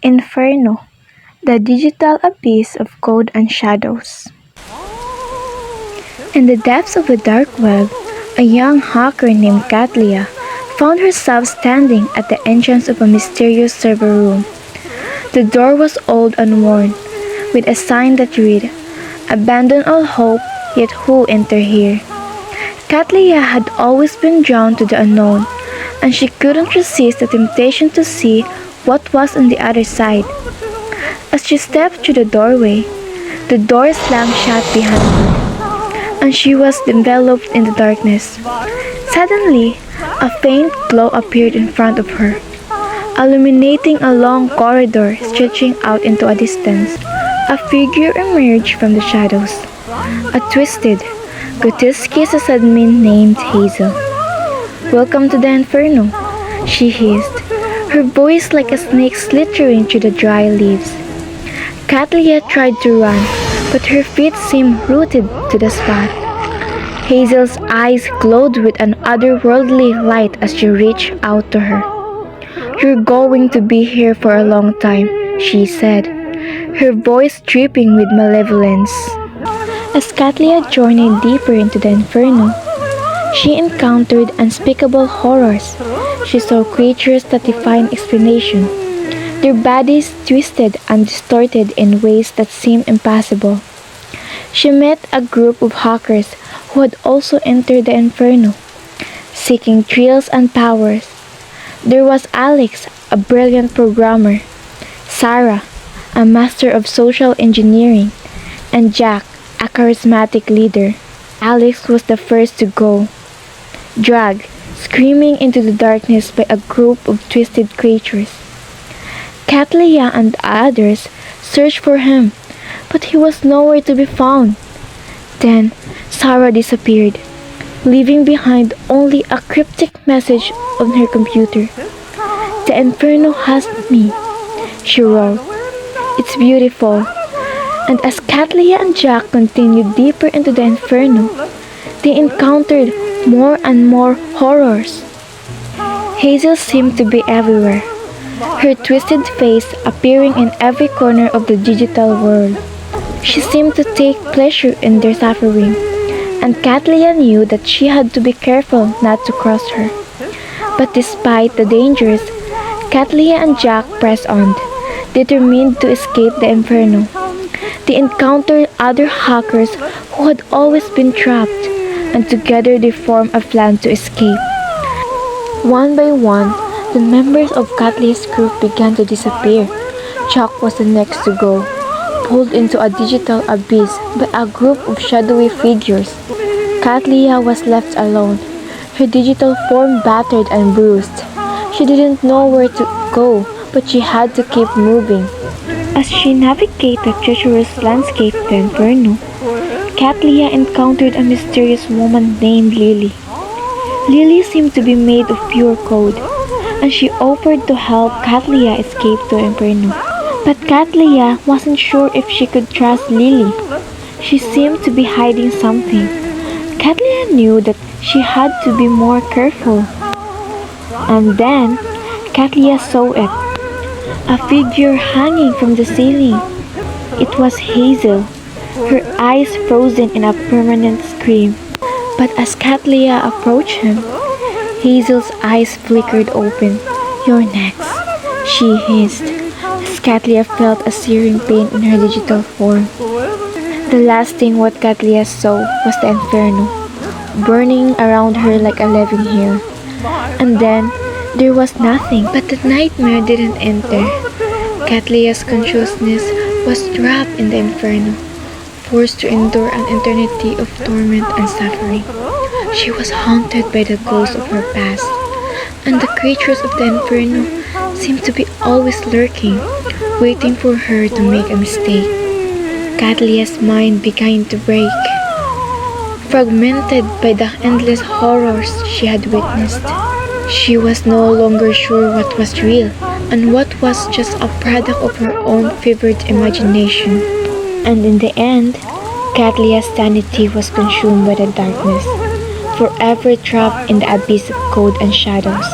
Inferno, the digital abyss of code and shadows. In the depths of the dark web, a young hacker named Katlia found herself standing at the entrance of a mysterious server room. The door was old and worn, with a sign that read, "Abandon all hope, yet who enter here?" Katlia had always been drawn to the unknown, and she couldn't resist the temptation to see what was on the other side. As she stepped through the doorway, the door slammed shut behind her, and she was enveloped in the darkness. Suddenly, a faint glow appeared in front of her, illuminating a long corridor stretching out into a distance. A figure emerged from the shadows, a twisted, grotesque assassin named Hazel. "Welcome to the Inferno," she hissed, her voice like a snake slithering through the dry leaves. Katlia tried to run, but her feet seemed rooted to the spot. Hazel's eyes glowed with an otherworldly light as she reached out to her. "You're going to be here for a long time," she said, her voice dripping with malevolence. As Katlia journeyed deeper into the Inferno, she encountered unspeakable horrors. She saw creatures that defied explanation, their bodies twisted and distorted in ways that seemed impossible. She met a group of hackers who had also entered the Inferno, seeking thrills and powers. There was Alex, a brilliant programmer, Sarah, a master of social engineering, and Jack, a charismatic leader. Alex was the first to go, dragged screaming into the darkness by a group of twisted creatures. Katlia and others searched for him, but he was nowhere to be found. Then Sarah disappeared, leaving behind only a cryptic message on her computer. "The Inferno has me," she wrote. "It's beautiful." And as Katlia and Jack continued deeper into the Inferno, they encountered more and more horrors. Hazel seemed to be everywhere, her twisted face appearing in every corner of the digital world. She seemed to take pleasure in their suffering, and Katlia knew that she had to be careful not to cross her. But despite the dangers, Katlia and Jack pressed on, determined to escape the Inferno. They encountered other hackers who had always been trapped, and together they formed a plan to escape. One by one, the members of Katlia's group began to disappear. Jack was the next to go, pulled into a digital abyss by a group of shadowy figures. Katlia was left alone, her digital form battered and bruised. She didn't know where to go, but she had to keep moving. As she navigated the treacherous landscape of the Inferno, Katlia encountered a mysterious woman named Lily. Lily seemed to be made of pure code, and she offered to help Katlia escape the Inferno. But Katlia wasn't sure if she could trust Lily. She seemed to be hiding something. Katlia knew that she had to be more careful. And then, Katlia saw it. A figure hanging from the ceiling. It was Hazel, her eyes frozen in a permanent scream. But as Katlia approached him, Hazel's eyes flickered open. "You're next," she hissed, as Katlia felt a searing pain in her digital form. The last thing what Katlia saw was the Inferno, burning around her like a living hell. And then, there was nothing, but the nightmare didn't enter. Katlia's consciousness was trapped in the Inferno, forced to endure an eternity of torment and suffering. She was haunted by the ghosts of her past, and the creatures of the Inferno seemed to be always lurking, waiting for her to make a mistake. Katlia's mind began to break, fragmented by the endless horrors she had witnessed. She was no longer sure what was real and what was just a product of her own fevered imagination. And in the end, Katlia's sanity was consumed by the darkness, forever trapped in the abyss of code and shadows.